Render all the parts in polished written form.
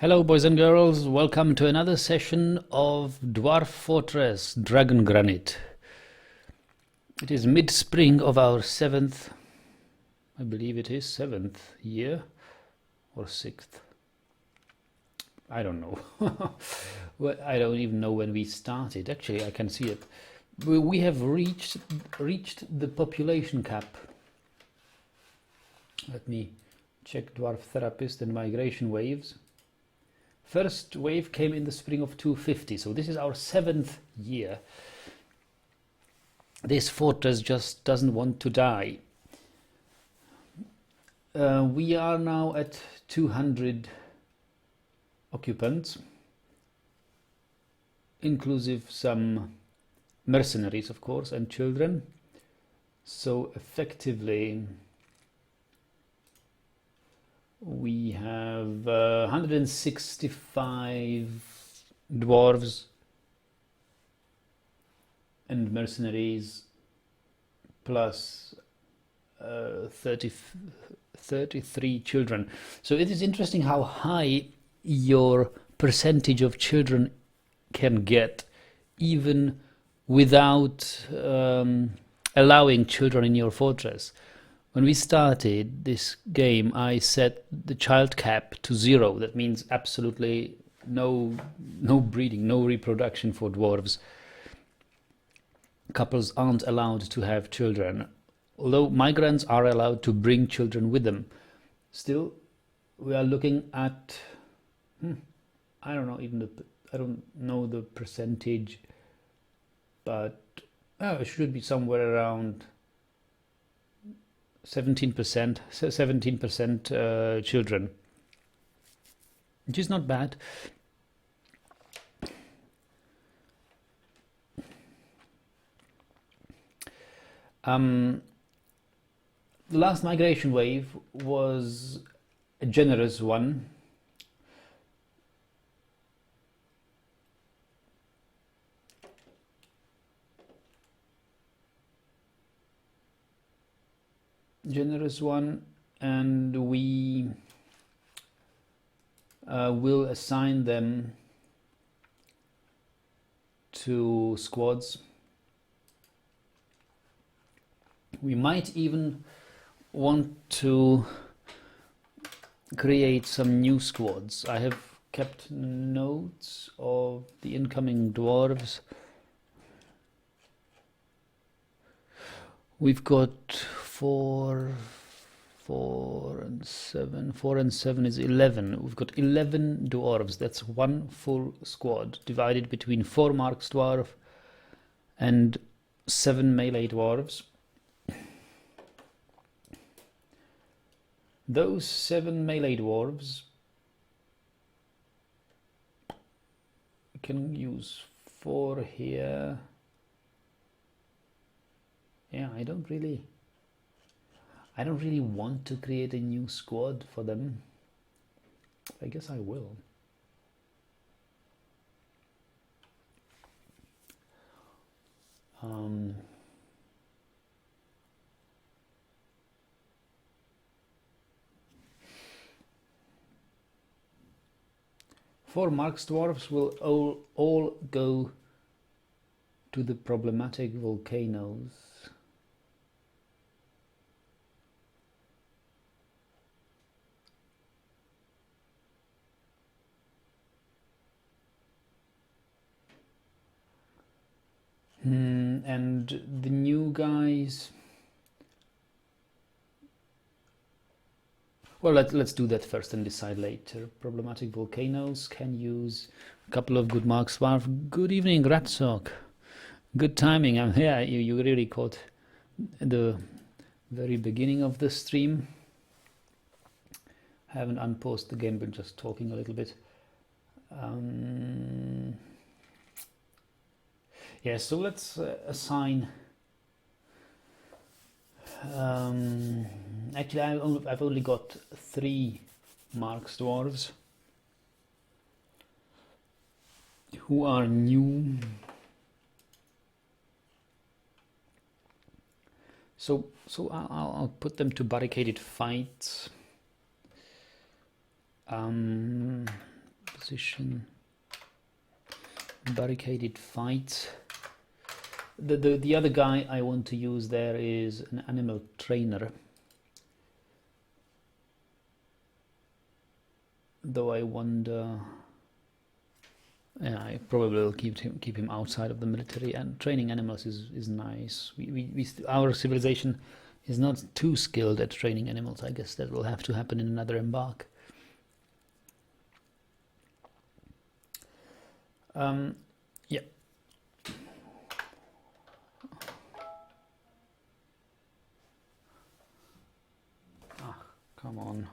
Hello boys and girls, welcome to another session of Dwarf Fortress Dragongranite. It is mid-spring of our seventh, I believe it is, seventh year or sixth. I don't know. Well, I don't even know when we started. Actually, I can see it. We have reached the population cap. Let me check Dwarf Therapist and migration waves. First wave came in the spring of 250, so this is our seventh year. This fortress just doesn't want to die. We are now at 200 occupants, inclusive some mercenaries, of course, and children. So effectively, we have 165 dwarves and mercenaries plus 33 children. So it is interesting how high your percentage of children can get even without allowing children in your fortress. When we started this game, I set the child cap to 0. That means absolutely no breeding, no reproduction for dwarves. Couples aren't allowed to have children, although migrants are allowed to bring children with them. Still, we are looking at I don't know the percentage, but it should be somewhere around 17% children, which is not bad. The last migration wave was a generous one. And we will assign them to squads. We might even want to create some new squads. I have kept notes of the incoming dwarves. We've got 4 and 7. 4 and 7 is 11. We've got 11 dwarves. That's one full squad divided between 4 marks dwarf and 7 melee dwarves. Those 7 melee dwarves, we can use 4 here. Yeah, I don't really want to create a new squad for them. I guess I will. Four marks dwarves will all go to the problematic volcanoes. And the new guys, well, let's do that first and decide later. Problematic volcanoes can use a couple of good marks dwarf. Good evening, Ratsock. Good timing. I'm here. You really caught the very beginning of the stream. I haven't unpaused the game, but just talking a little bit. Yeah, so let's assign. Actually, I've only got 3 marks dwarves who are new. So I'll put them to barricaded fights. position, barricaded fight. The other guy I want to use there is an animal trainer, though I wonder. Yeah, I probably will keep him outside of the military. And training animals is nice. Our civilization is not too skilled at training animals. I guess that will have to happen in another embark. Yeah. Ah, come on.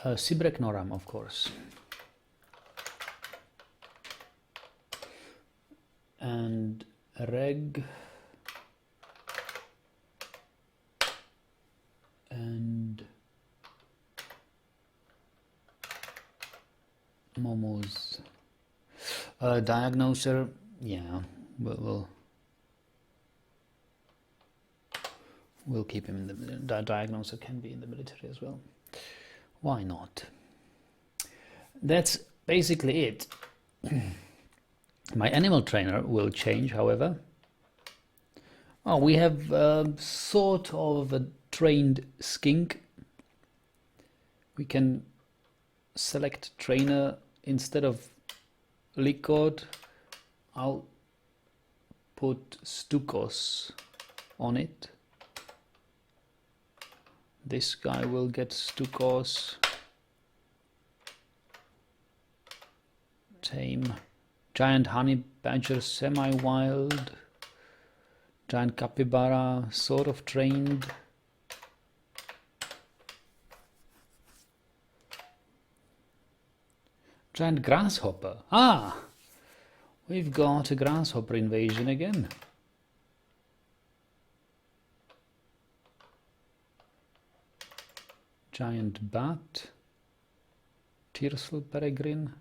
Sibrek Noram, of course. And Reg. And Momo's. Diagnoser, yeah, we'll keep him in the Diagnoser can be in the military as well. Why not? That's basically it. My animal trainer will change, however. Oh, we have sort of a trained skink. We can select trainer instead of Likod. I'll put Stukos on it. This guy will get Stukos. Tame. Giant honey badger, semi-wild. Giant capybara, sort of trained. Giant grasshopper. Ah! We've got a grasshopper invasion again. Giant bat. Tearsel peregrine.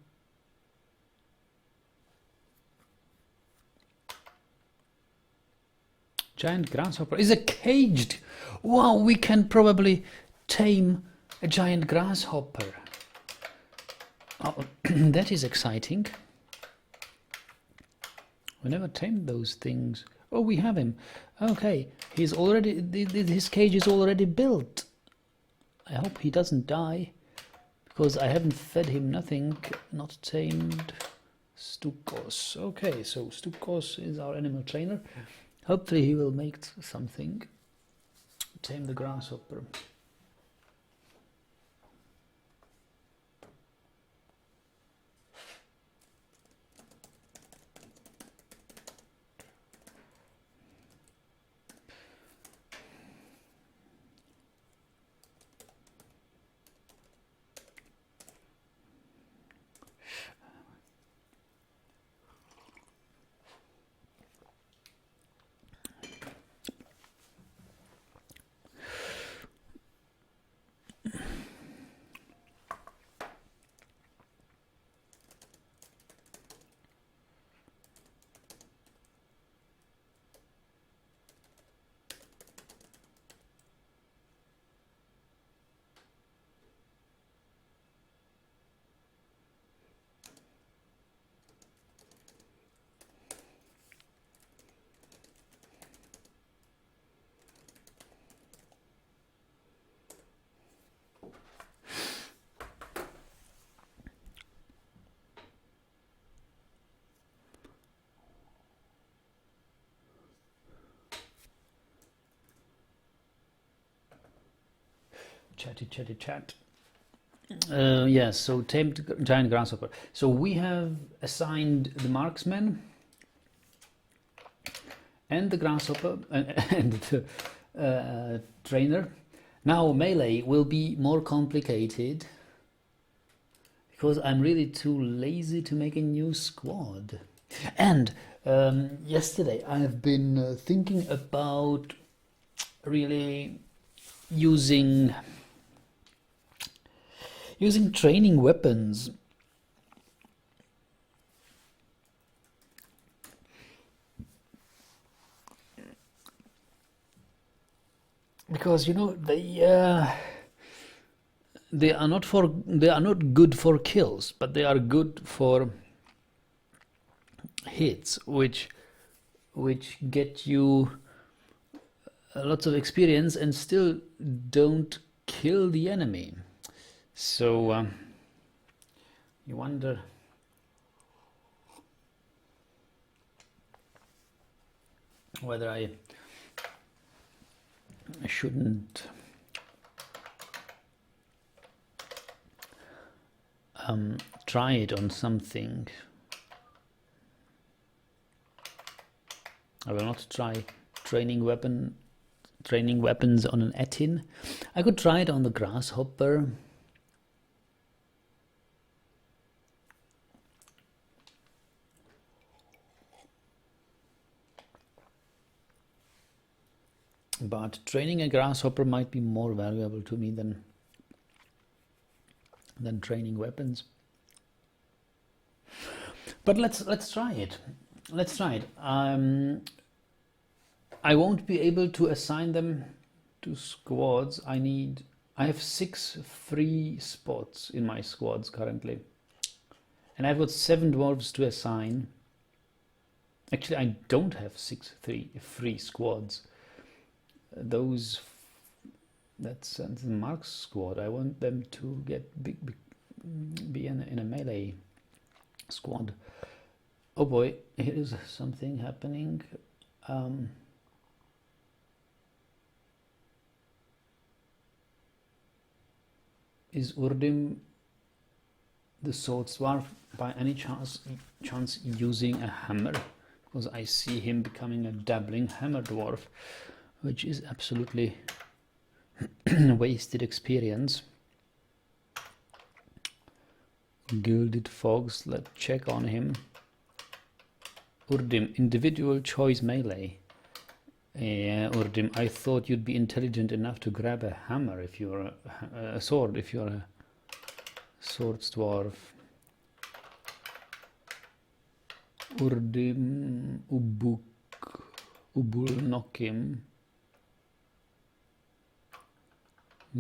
Giant grasshopper is a caged. Wow, we can probably tame a giant grasshopper. Oh, that is exciting. We never tamed those things. Oh, we have him. Okay, he's already. His cage is already built. I hope he doesn't die, because I haven't fed him nothing. Not tamed. Stukos. Okay, so Stukos is our animal trainer. Hopefully he will make something. Tame the grasshopper. Chat. Yes, so tamed giant grasshopper. So we have assigned the marksman and the grasshopper and the trainer. Now melee will be more complicated because I'm really too lazy to make a new squad. And yesterday I have been thinking about really using training weapons. Because they are not good for kills, but they are good for hits, which get you lots of experience and still don't kill the enemy. So you wonder whether I shouldn't try it on something. I will not try training weapons on an Etin. I could try it on the grasshopper. But training a grasshopper might be more valuable to me than training weapons. But let's try it. Let's try it. I won't be able to assign them to squads. I have 6 free spots in my squads currently, and I've got 7 dwarves to assign. Actually, I don't have 6 free squads. That's the Mark's squad. I want them to be in a melee squad. Oh boy, here is something happening. Is Urdim the sword dwarf by any chance using a hammer? Because I see him becoming a dabbling hammer dwarf, which is absolutely wasted experience. Gilded Fogs, let's check on him. Urdim, individual choice melee. Yeah, Urdim, I thought you'd be intelligent enough to grab a hammer if you're a sword, if you're a sword dwarf. Urdim, Ubul Nokim.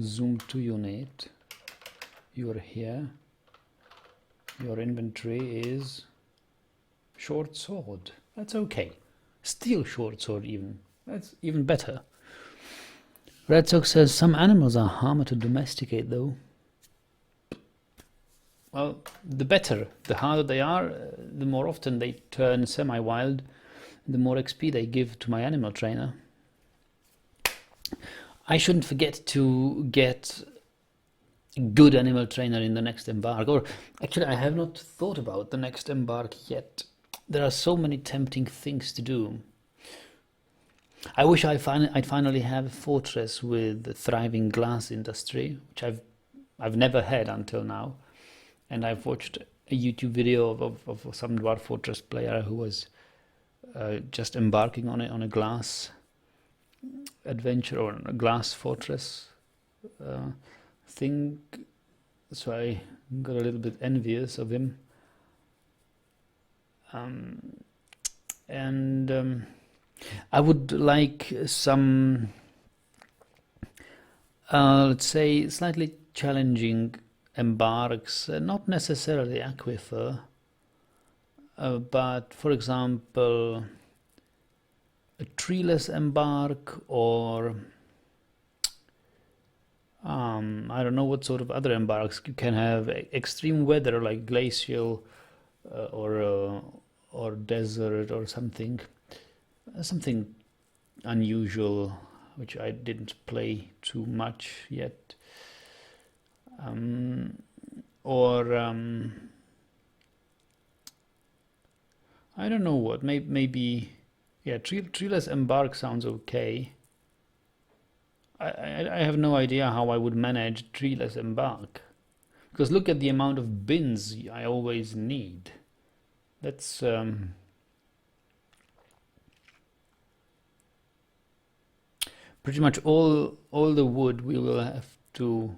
Zoom to unit. You're here. Your inventory is short sword. That's okay. Steel short sword even. That's even better. Red Sox says some animals are harder to domesticate though. Well, the better. The harder they are, the more often they turn semi-wild, the more XP they give to my animal trainer. I shouldn't forget to get a good animal trainer in the next embark. Or actually, I have not thought about the next embark yet. There are so many tempting things to do. I wish I'd finally have a fortress with a thriving glass industry, which I've never had until now. And I've watched a YouTube video of some Dwarf Fortress player who was just embarking on a glass adventure or a glass fortress thing. So I got a little bit envious of him. I would like some, let's say, slightly challenging embarks, not necessarily Aquifer, but for example, a treeless embark, or I don't know what sort of other embarks. You can have extreme weather like glacial or desert or something unusual, which I didn't play too much yet. I don't know what, maybe yeah, treeless embark sounds okay. I have no idea how I would manage treeless embark. Because look at the amount of bins I always need. That's pretty much all the wood we will have to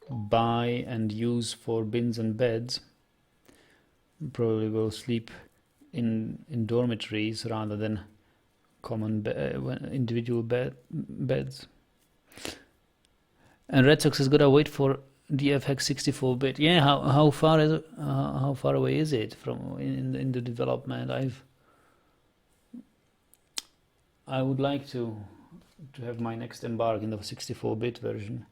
buy and use for bins and beds. Probably will sleep in dormitories rather than common individual beds. And Red Sox has got to wait for DFX 64-bit. Yeah, how far is it, how far away is it from in the development? I would like to have my next embark in the 64-bit version.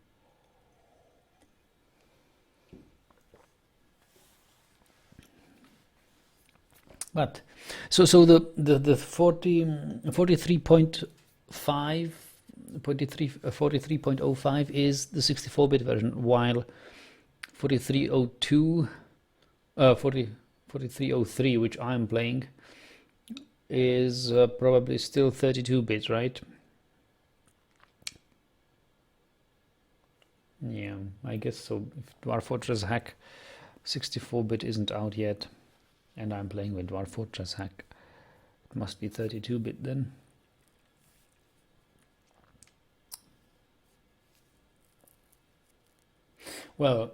But so the 43.05 is the 64-bit version, while 4303, which I'm playing, is probably still 32-bit, right? Yeah, I guess so. If Dwarf Fortress Hack 64-bit isn't out yet, and I'm playing with Dwarf Fortress Hack, it must be 32-bit then. Well,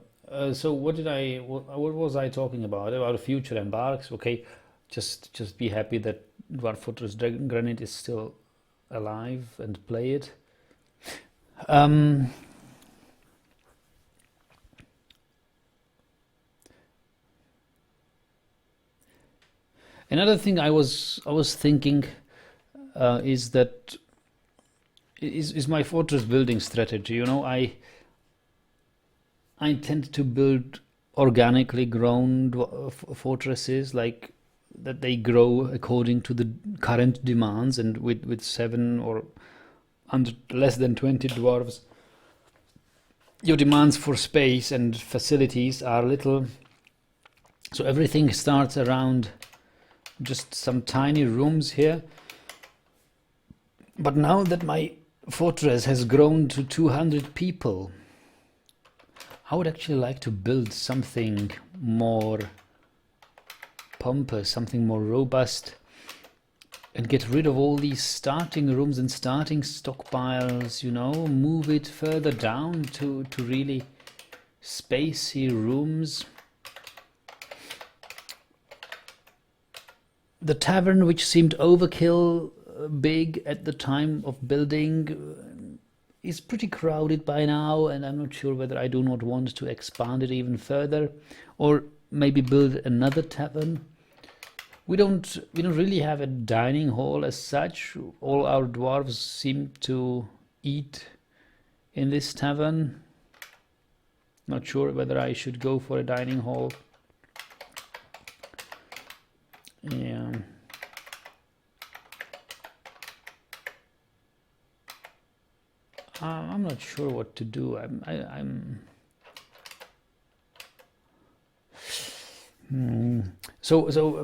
so what was I talking about future embarks? Okay, just be happy that Dwarf Fortress Dragongranite is still alive and play it. Another thing I was thinking is that is my fortress building strategy. You know, I tend to build organically grown fortresses, like that they grow according to the current demands, and with 7 or under less than 20 dwarves, your demands for space and facilities are little. So everything starts around just some tiny rooms here. But now that my fortress has grown to 200 people, I would actually like to build something more pompous, something more robust, and get rid of all these starting rooms and starting stockpiles, you know, move it further down to really spacey rooms. The tavern, which seemed overkill big at the time of building, is pretty crowded by now, and I'm not sure whether I do not want to expand it even further, or maybe build another tavern. We don't really have a dining hall as such. All our dwarves seem to eat in this tavern. Not sure whether I should go for a dining hall. Yeah. I'm not sure what to do.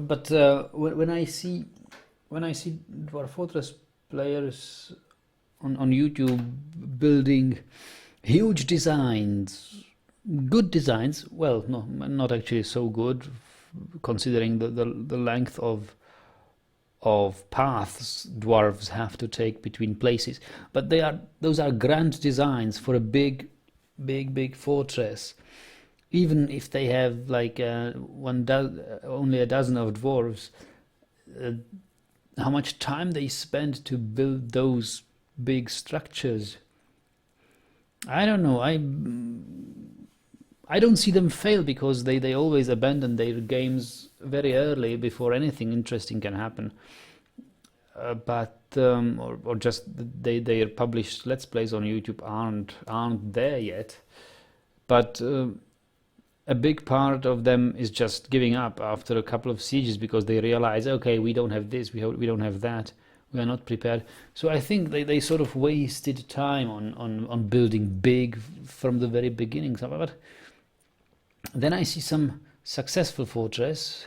But when I see Dwarf Fortress players on YouTube building huge designs, good designs, well, no, not actually so good, considering the length of paths dwarves have to take between places, but those are grand designs for a big fortress. Even if they have like only a dozen of dwarves, how much time they spend to build those big structures. I don't know. I don't see them fail, because they always abandon their games very early before anything interesting can happen. Or just their published Let's Plays on YouTube aren't there yet. But a big part of them is just giving up after a couple of sieges, because they realize, okay, we don't have this, we don't have that, we are not prepared. So I think they sort of wasted time on building big from the very beginning. But then I see some successful fortress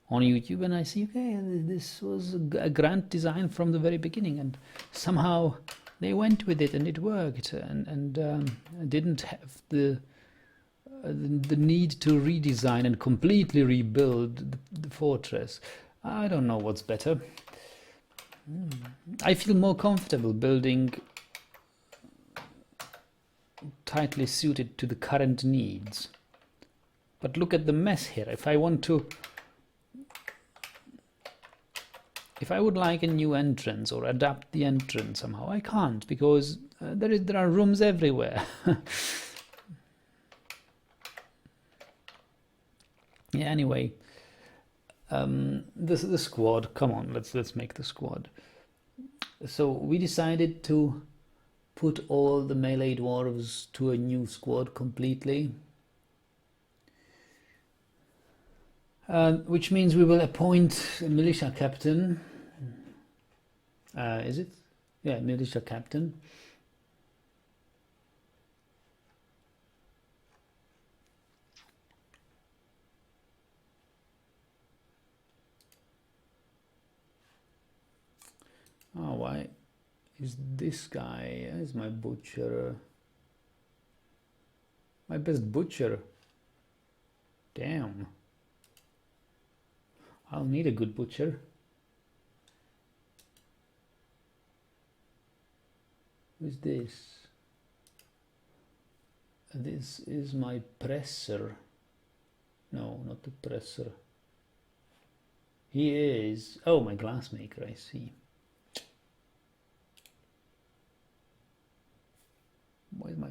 on YouTube, and I see, okay, this was a grand design from the very beginning, and somehow they went with it and it worked, and didn't have the the need to redesign and completely rebuild the fortress. I don't know what's better. I feel more comfortable building tightly suited to the current needs. But look at the mess here. If I would like a new entrance or adapt the entrance somehow, I can't, because there are rooms everywhere. Yeah, anyway, the squad. Come on, let's make the squad. So we decided to put all the melee dwarves to a new squad completely, which means we will appoint a militia captain. Is it? Yeah, militia captain. Oh, why is this guy is my butcher? My best butcher. Damn. I'll need a good butcher. Who's this? This is my presser. No, not the presser. He is... Oh, my glassmaker, I see. Why is my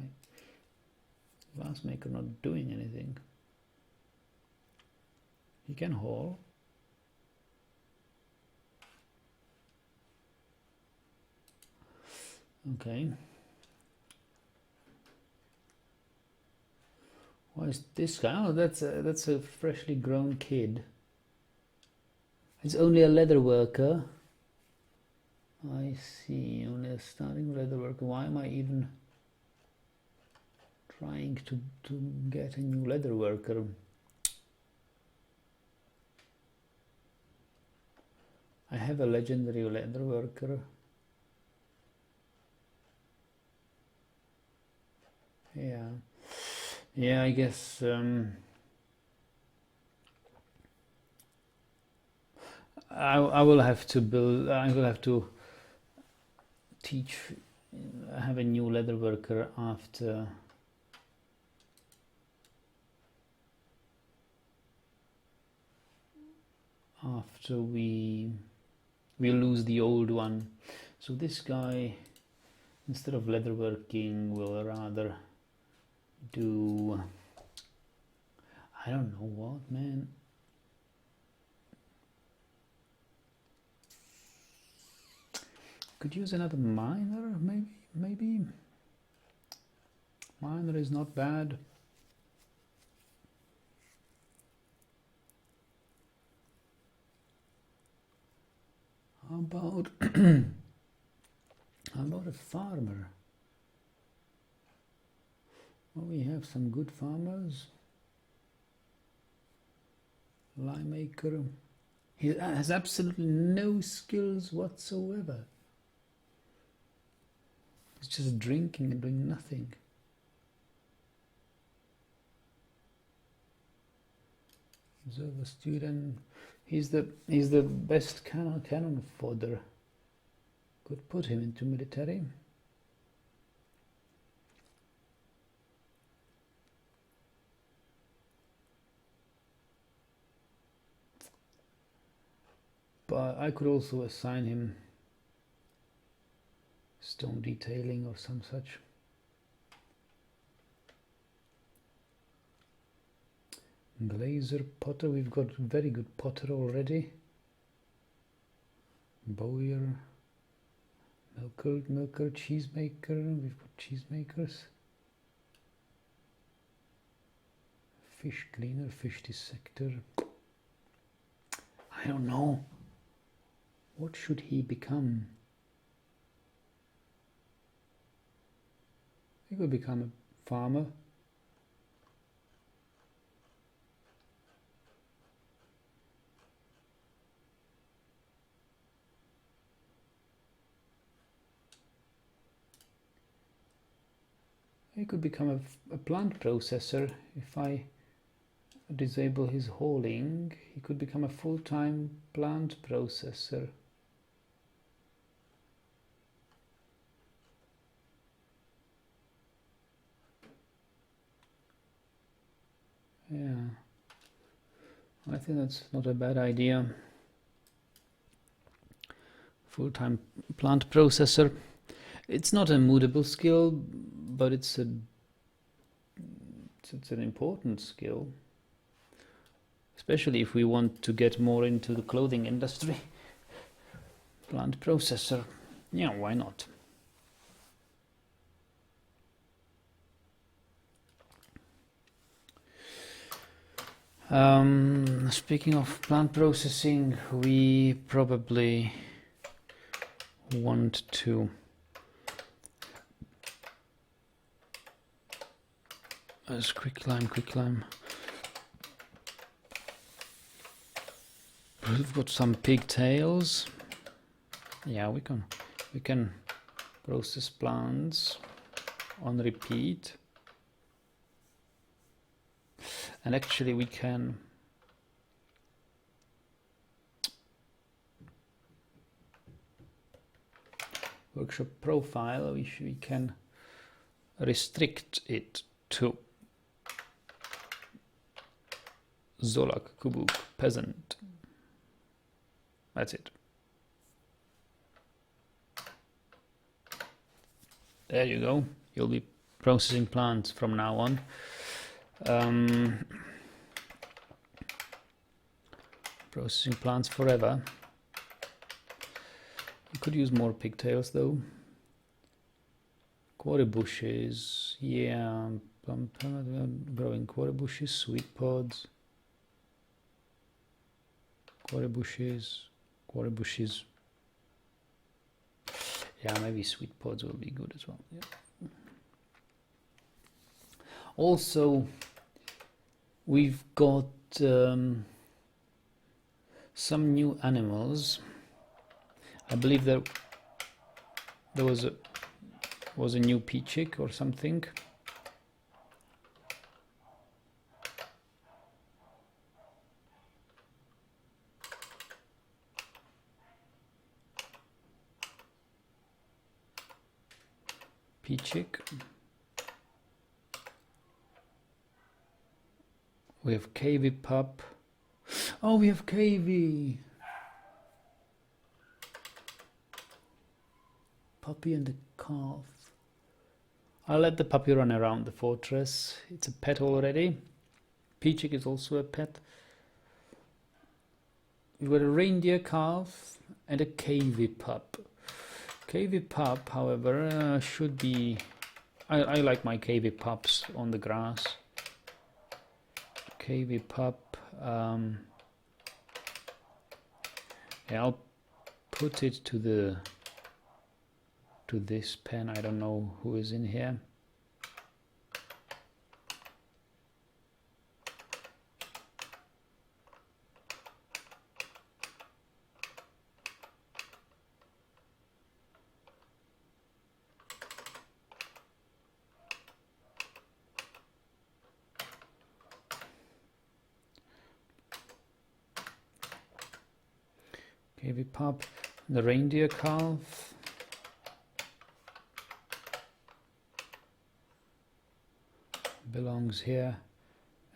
glassmaker not doing anything? He can haul. Okay. Why is this guy? Oh, that's a freshly grown kid. It's only a leather worker. I see. Only a starting leather worker. Why am I even trying to get a new leather worker? I have a legendary leather worker. Yeah, I guess I will have to build. I will have to teach. Have a new leather worker after we lose the old one. So this guy, instead of leatherworking, will rather do, I don't know what, man. Could use another miner, maybe. Miner is not bad. How about how about a farmer? Well, we have some good farmers. Lime maker. He has absolutely no skills whatsoever. He's just drinking and doing nothing. Observer student. He's the best cannon fodder. Could put him into military. But I could also assign him stone detailing or some such. Glazer, potter, we've got very good potter already. Bowyer, milker, cheesemaker, we've got cheesemakers. Fish cleaner, fish dissector. I don't know. What should he become? He could become a farmer. He could become a plant processor. If I disable his hauling, he could become a full-time plant processor. Yeah, I think that's not a bad idea. Full-time plant processor. It's not a moodable skill, but it's an important skill, especially if we want to get more into the clothing industry. Plant processor, yeah, why not? Speaking of plant processing, we probably want to quick climb. We've got some pigtails. Yeah, we can process plants on repeat. And actually we can workshop profile, we can restrict it to Zolak Kubuk peasant. That's it. There you go. You'll be processing plants from now on. Processing plants forever. You could use more pigtails though. Quarry bushes, yeah, growing quarry bushes, sweet pods, quarry bushes. Yeah, maybe sweet pods will be good as well. Yeah. Also, we've got some new animals. I believe there was a new peachick or something. Peachick. We have KV pup. Oh, we have KV. Puppy and the calf. I'll let the puppy run around the fortress. It's a pet already. Peachick is also a pet. We've got a reindeer calf and a KV pup. KV pup, however, should be... I like my KV pups on the grass. KV pup. Yeah, I'll put it to this pen. I don't know who is in here. KV pup, the reindeer calf. Belongs here,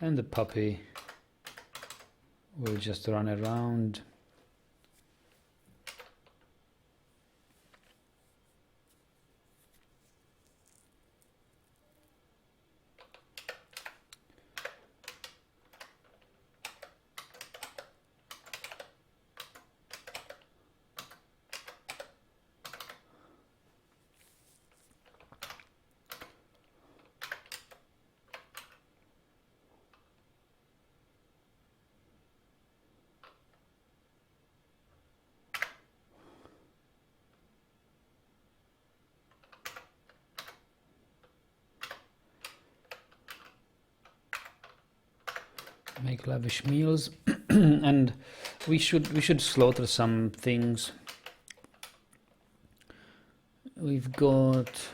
and the puppy will just run around. Make lavish meals. And we should slaughter some things. We've got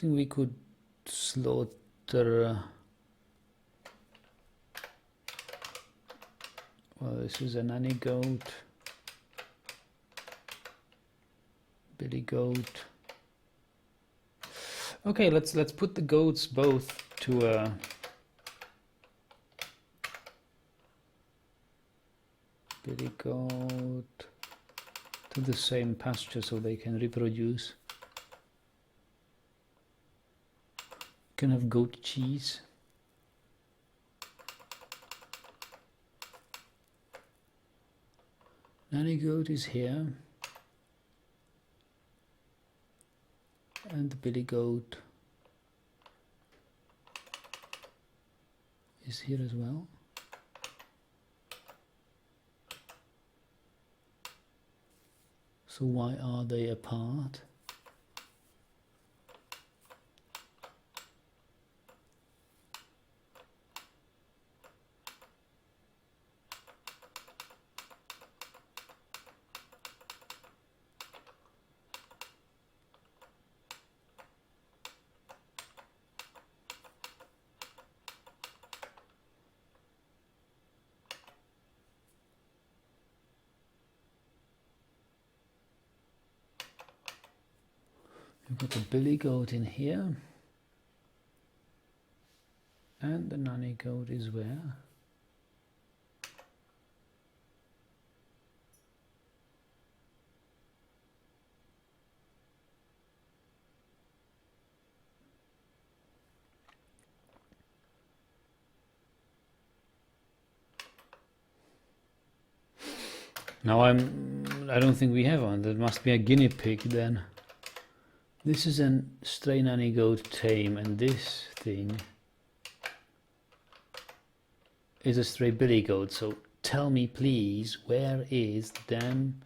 think we could slaughter. Well, this is a nanny goat, billy goat. Okay, let's put the goats both to billy goat to the same pasture so they can reproduce. Can have goat cheese. Nanny goat is here, and the billy goat is here as well. So why are they apart? We've got the billy goat in here, and the nanny goat is where? Now I don't think we have one. That must be a guinea pig then. This is a stray nanny goat tame, and this thing is a stray billy goat. So tell me please, where is the damn...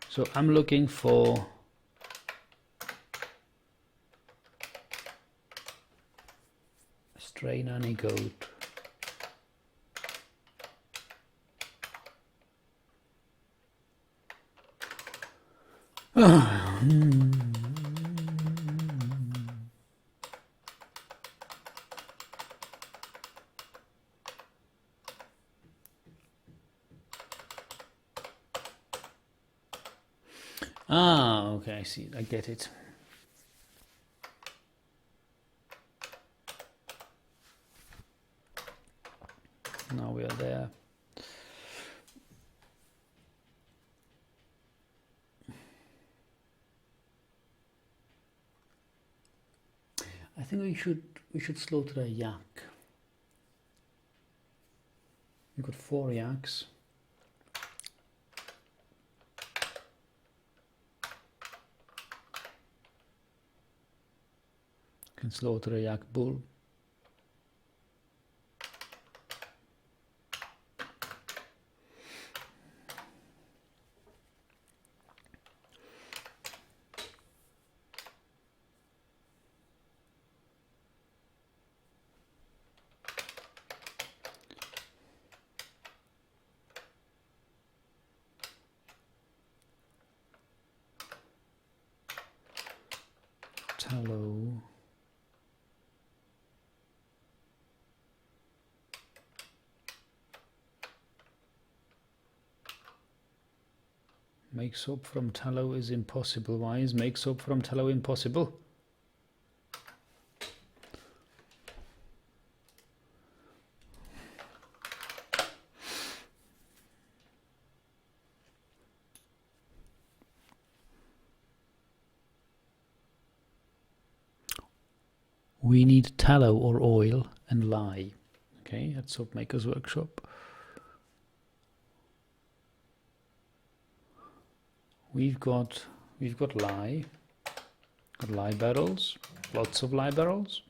So I'm looking for stray nanny goat. Ah, okay, I see, I get it. Now we are there. I think we should slaughter a yak. We've got 4 yaks. Can slaughter a yak bull. Tallow. Make soap from tallow is impossible. Why is make soap from tallow impossible? We need tallow or oil and lye. Okay, at Soap Maker's Workshop. We've got lye. Got lye barrels, lots of lye barrels,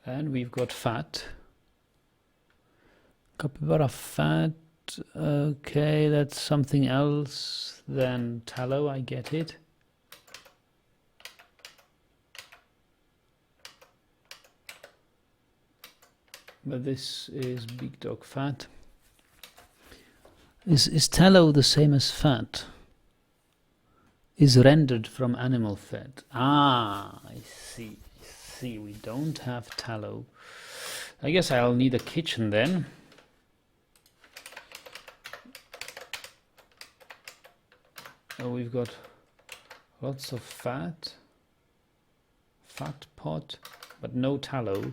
and we've got fat. Capybara fat. Okay, that's something else than tallow. I get it. But this is big dog fat. Is tallow the same as fat? Is rendered from animal fat. Ah, I see. We don't have tallow. I guess I'll need a kitchen then. Oh, we've got lots of fat pot, but no tallow.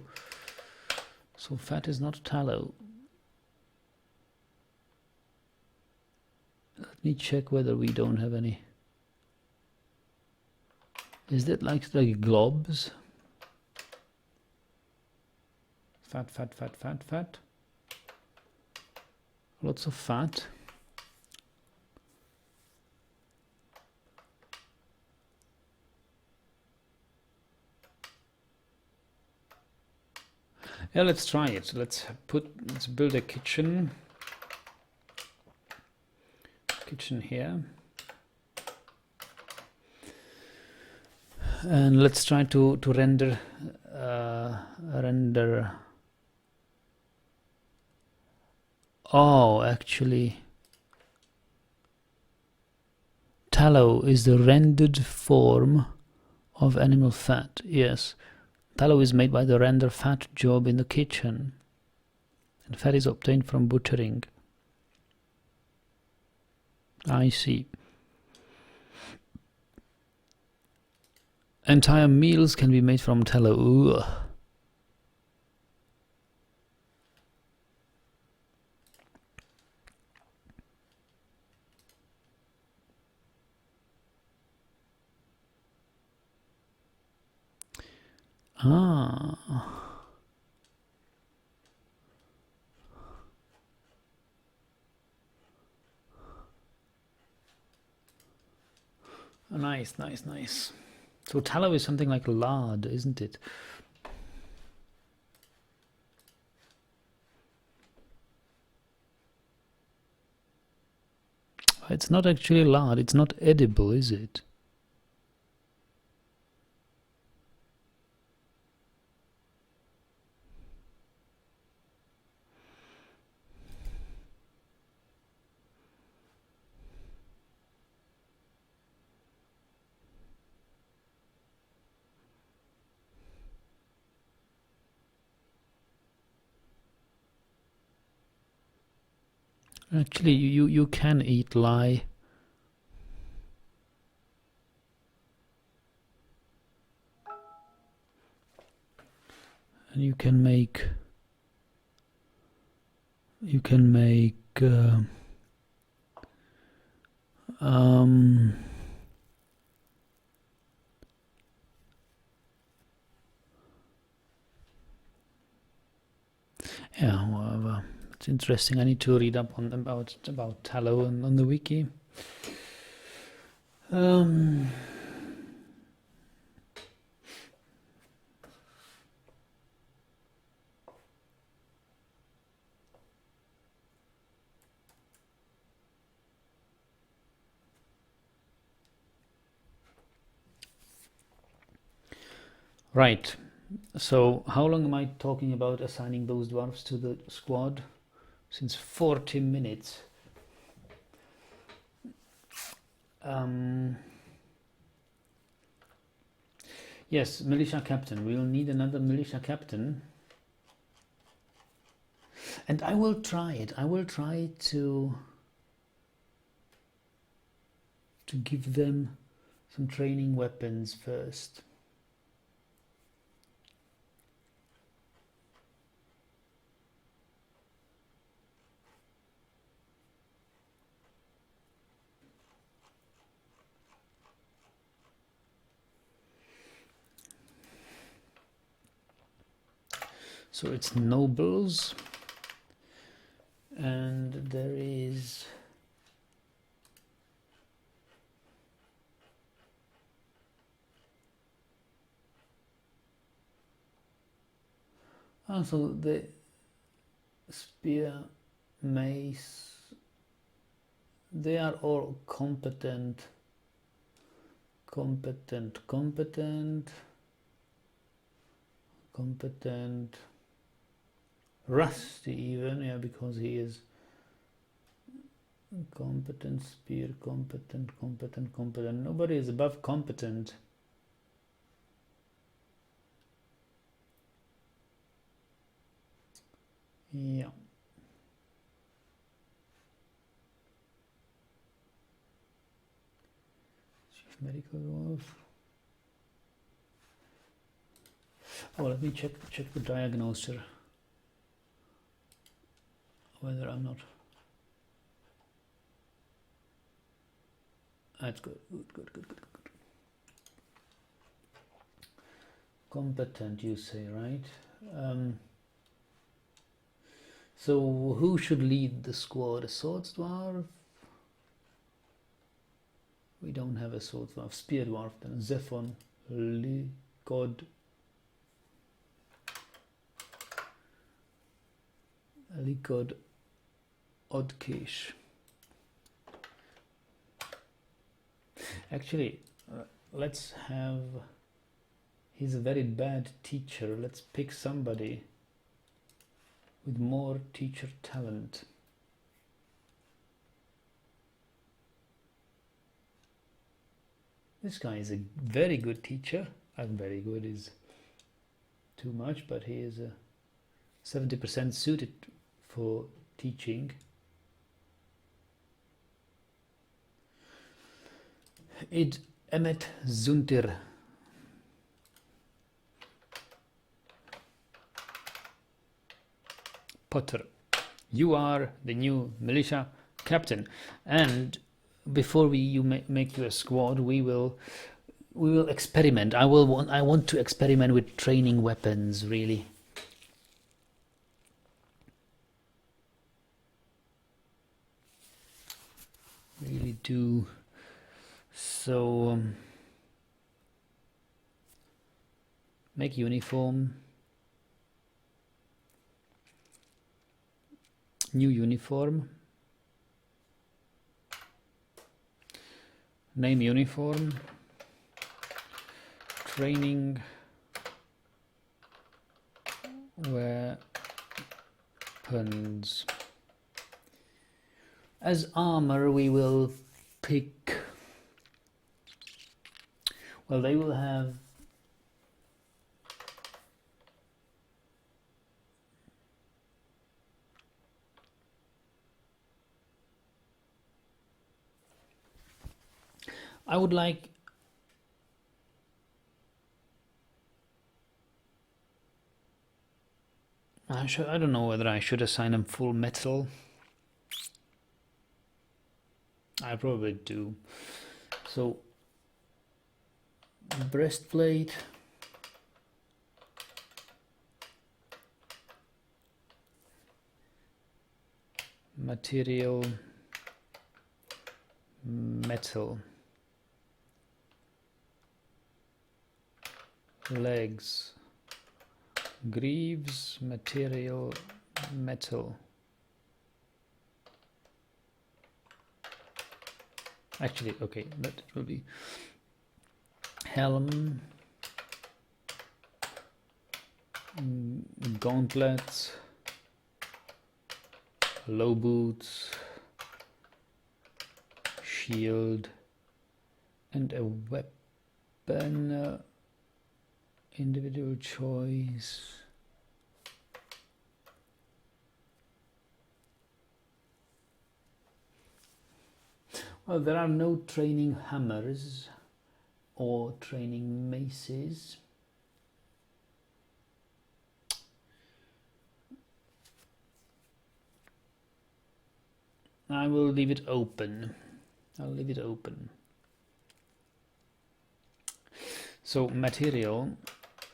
So fat is not tallow. Let me check whether we don't have any. Is that like globs? Fat. Lots of fat. Yeah, let's try it. Let's build a kitchen here. And let's try to render oh, actually tallow is the rendered form of animal fat. Yes, tallow is made by the render fat job in the kitchen, and fat is obtained from butchering. I see. Entire meals can be made from tallow. Ugh. Ah. Nice. So tallow is something like lard, isn't it? It's not actually lard. It's not edible, is it? Actually, you can eat lye. And you can make yeah, well, it's interesting. I need to read up on about tallow on the wiki. Right. So how long am I talking about assigning those dwarfs to the squad? Since 40 minutes. Yes, militia captain. We'll need another militia captain. And I will try it. I will try to give them some training weapons first. So it's nobles, and there is also the spear, mace. They are all competent, rusty even, yeah, because he is Competent, spear, competent, competent, competent. Nobody is above competent. Yeah. Chief medical dwarf. Oh, let me check the diagnoser. Whether I'm not. That's good. Good. Competent, you say, right? So who should lead the squad? A swords dwarf? We don't have a swords dwarf. Spear dwarf then. Zephon, Likod, Odkish. Actually, let's have. He's a very bad teacher. Let's pick somebody with more teacher talent. This guy is a very good teacher. Very good is too much, but he is 70% suited for teaching. Id Emmet Zuntir. Potter, you are the new militia captain, and before you make your squad, we will experiment. I want to experiment with training weapons, really. Really do. So make uniform. New uniform. Name uniform. Training weapons. As armor, we will pick. Well, they will have. I would like. I don't know whether I should assign them full metal. I probably do. So, breastplate. Material. Metal. Legs. Greaves, material, metal. Actually, okay, that will be helm, gauntlets, low boots, shield, and a weapon. Individual choice. Well, there are no training hammers or training maces. I will leave it open. I'll leave it open. So material.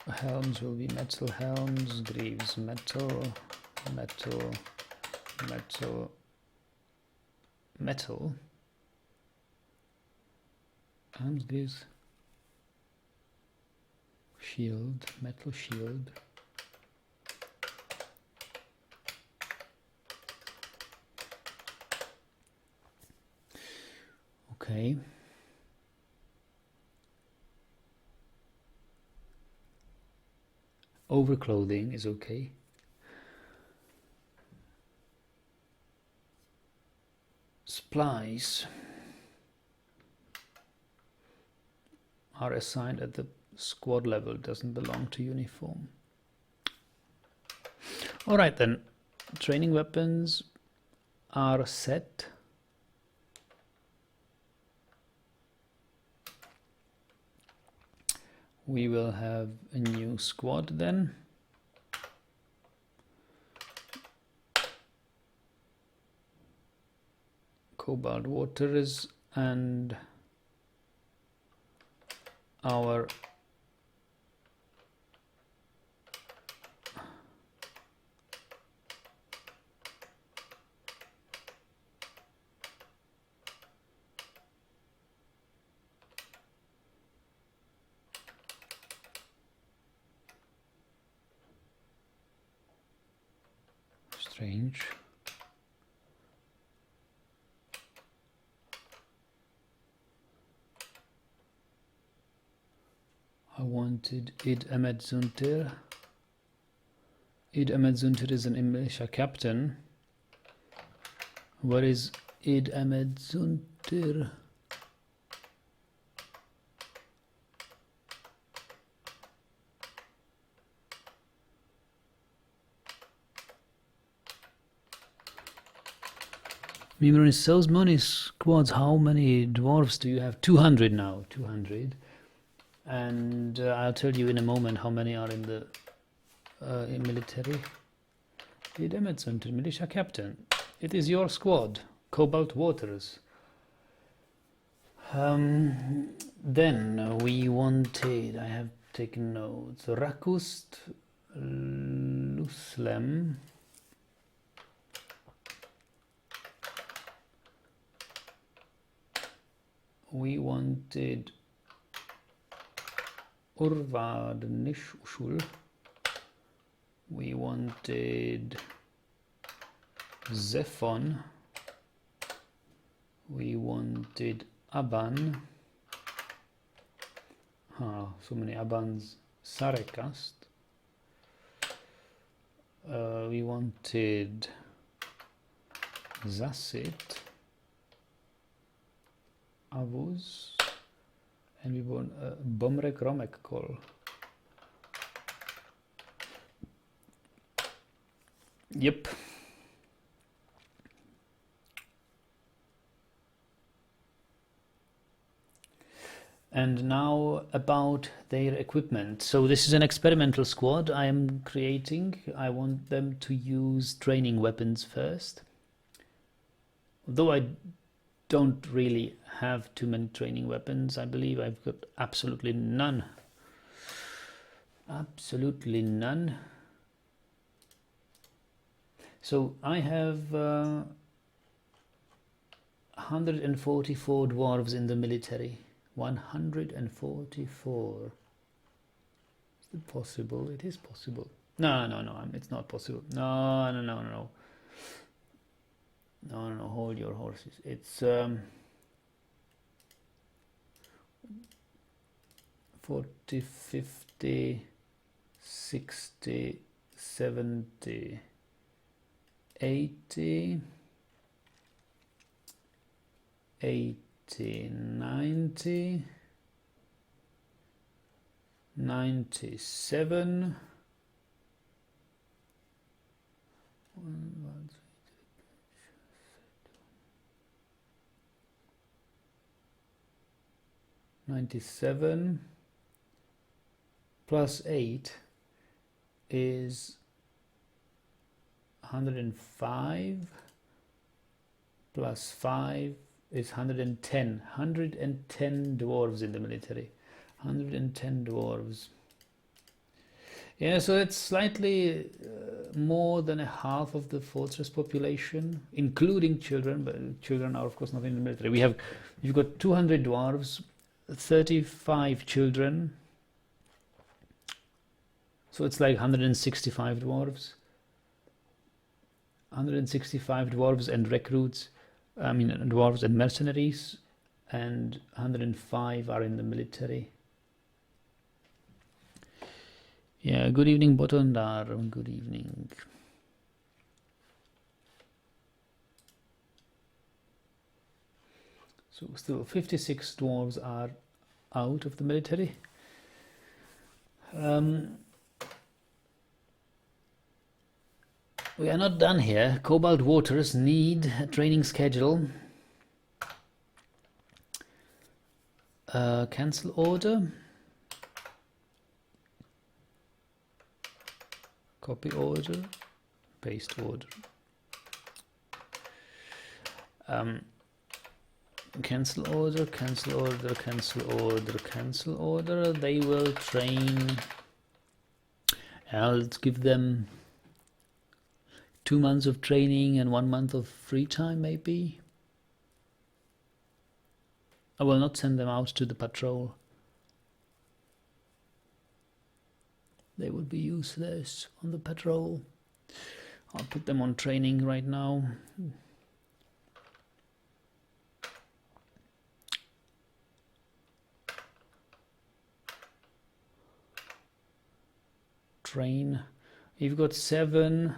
Helms will be metal helms, greaves metal, metal, metal, metal. Helms, greaves, shield, metal shield. Okay. Overclothing is okay. supplies are assigned at the squad level, doesn't belong to uniform. Alright then, training weapons are set. We will have a new squad then. Cobalt Waters and our strange. I wanted Id Ahmed Zuntir. Id Ahmed Zuntir is an militia captain. What is Id Ahmed Zuntir? Mimron sells money squads. How many dwarves do you have? 200 now. 200. And I'll tell you in a moment how many are in the military. Id Ahmed Zuntir, militia captain. It is your squad. Cobalt Waters. Then we wanted, I have taken notes, Rakust Luslem. We wanted Urvad Nishushul. We wanted Zephon. We wanted Aban. So many Abans. Sarekast. We wanted Zasit. Avuz. And we want Bomrek Romek call. Yep. And now about their equipment. So this is an experimental squad I am creating. I want them to use training weapons first. Although I don't really have too many training weapons. I believe I've got absolutely none. Absolutely none. So I have 144 dwarves in the military. 144. Is it possible? It is possible. No, it's not possible. No. No, hold your horses. It's 40, 50, 60, 70, 80, 90, 97, 97 plus 8 is 105 plus 5 is 110. 110 dwarves in the military. 110 dwarves. Yeah, so it's slightly more than a half of the fortress population, including children, but children are of course not in the military. You've got 200 dwarves, 35 children, so it's like 165 dwarves. 165 dwarves and recruits, dwarves and mercenaries, and 105 are in the military. Yeah, good evening, Botondar. Good evening. So still 56 dwarves are out of the military. We are not done here. Cobalt Waters need a training schedule. Cancel order. Copy order. Paste order. Cancel order, cancel order, cancel order, cancel order. They will train. Let's give them 2 months of training and 1 month of free time, maybe. I will not send them out to the patrol. They would be useless on the patrol. I'll put them on training right now. Train. You've got 7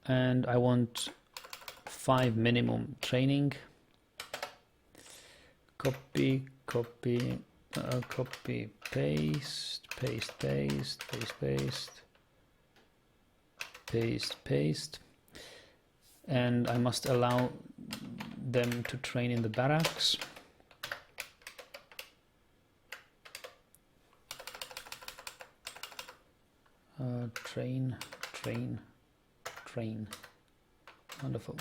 and I want 5 minimum training. Copy, copy, copy, paste, paste, paste, paste, paste, paste, paste. And I must allow them to train in the barracks. Train, train, train. Wonderful.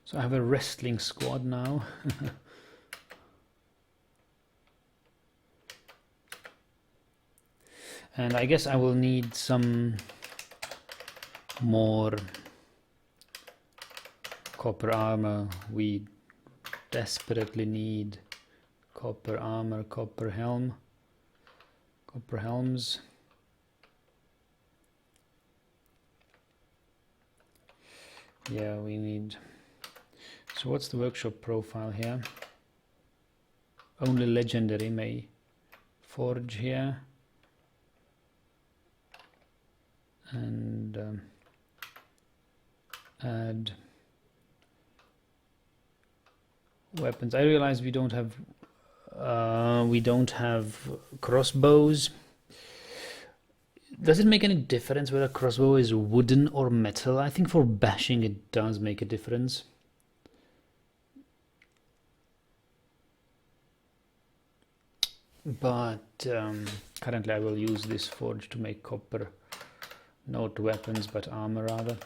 So I have a wrestling squad now. And I guess I will need some more copper armor. We desperately need copper armor, copper helm, copper helms. Yeah, we need. So what's the workshop profile here? Only legendary may forge here. And add weapons. I realize we don't have crossbows. Does it make any difference whether a crossbow is wooden or metal? I think for bashing it does make a difference. But currently I will use this forge to make copper, not weapons but armor rather.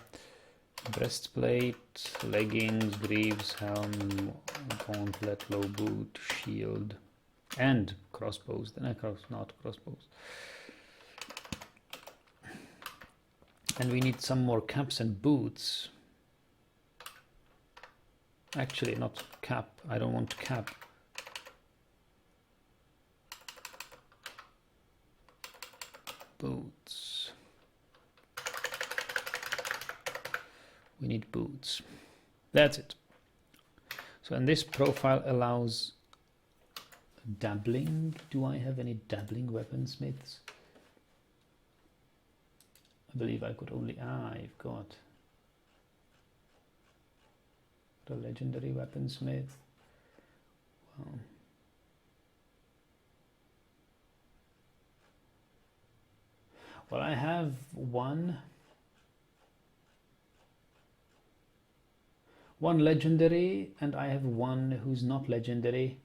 Breastplate, leggings, greaves, helm, gauntlet, low boot, shield, and crossbows. Then not crossbows. And we need some more caps and boots. Actually, not cap. I don't want cap. Boots. We need boots. That's it. So, and this profile allows dabbling. Do I have any dabbling weaponsmiths? I believe I could only. I've got the legendary weaponsmith. Well, I have one legendary, and I have one who's not legendary,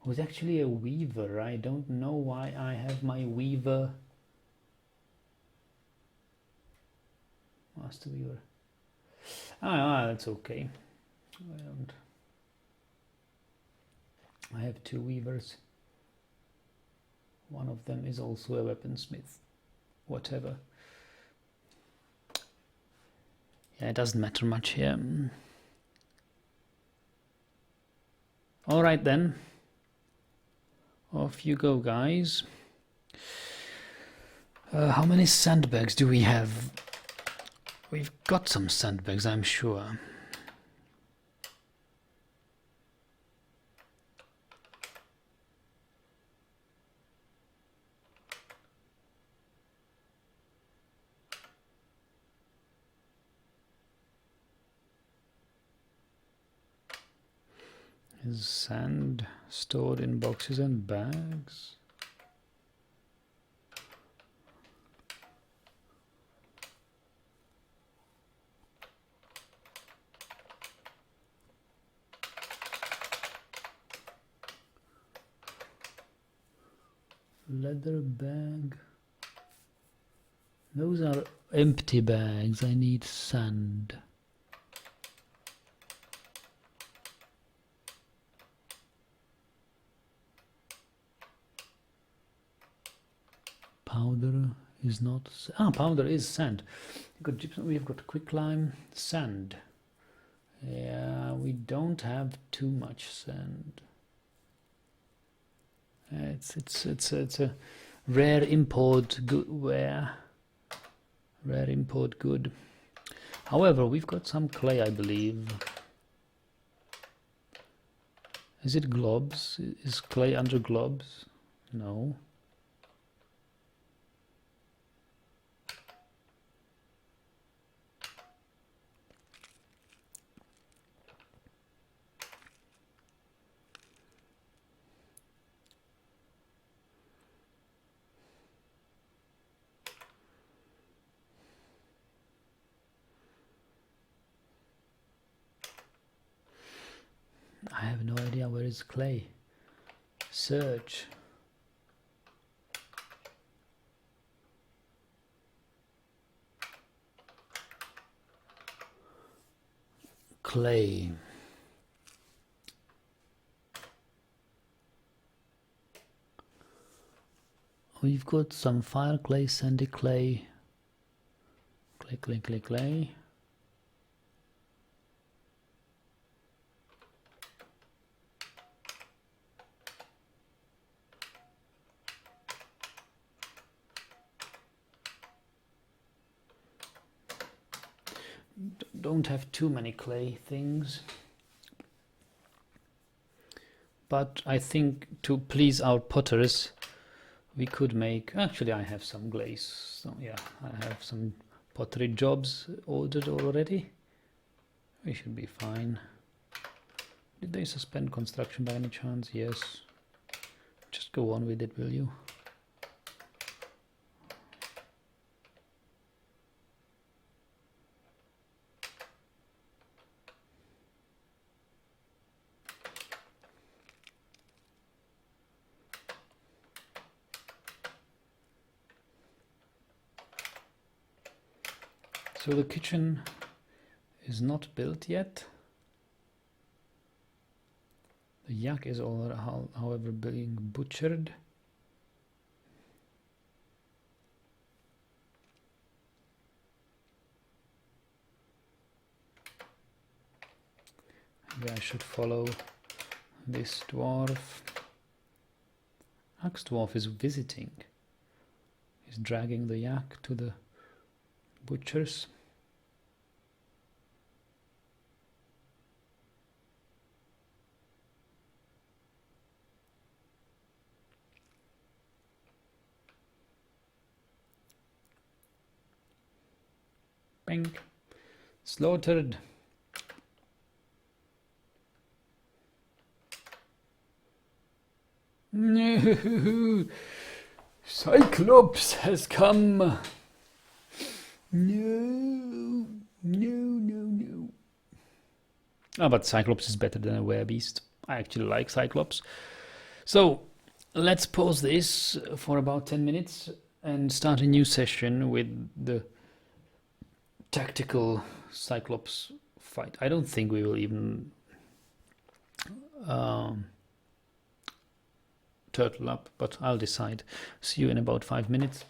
who's actually a weaver. I don't know why I have my weaver. Master weaver. That's okay. I have 2 weavers. One of them is also a weaponsmith. Whatever. Yeah, it doesn't matter much here. All right then. Off you go, guys. How many sandbags do we have? We've got some sandbags, I'm sure. Is sand stored in boxes and bags? Leather bag. Those are empty bags. I need sand. Powder is not. Powder is sand. We've got gypsum. We've got quicklime, sand. Yeah, we don't have too much sand. It's a rare import good. Rare import good. However, we've got some clay, I believe. Is it globs? Is clay under globs? No. I have no idea where is clay. Search. Clay. We've got some fire clay, sandy clay. Clay. Don't have too many clay things, but I think to please our potters we could make, actually I have some glaze, so yeah, I have some pottery jobs ordered already. We should be fine. Did they suspend construction by any chance? Yes. Just go on with it, will you? So the kitchen is not built yet. The yak is however being butchered. Maybe I should follow this dwarf. Axe dwarf is visiting. He's dragging the yak to the butchers. Bang. Slaughtered. No. Cyclops has come. No. But Cyclops is better than a werebeast. I actually like Cyclops. So let's pause this for about 10 minutes and start a new session with the tactical Cyclops fight. I don't think we will even turtle up, but I'll decide. See you in about 5 minutes.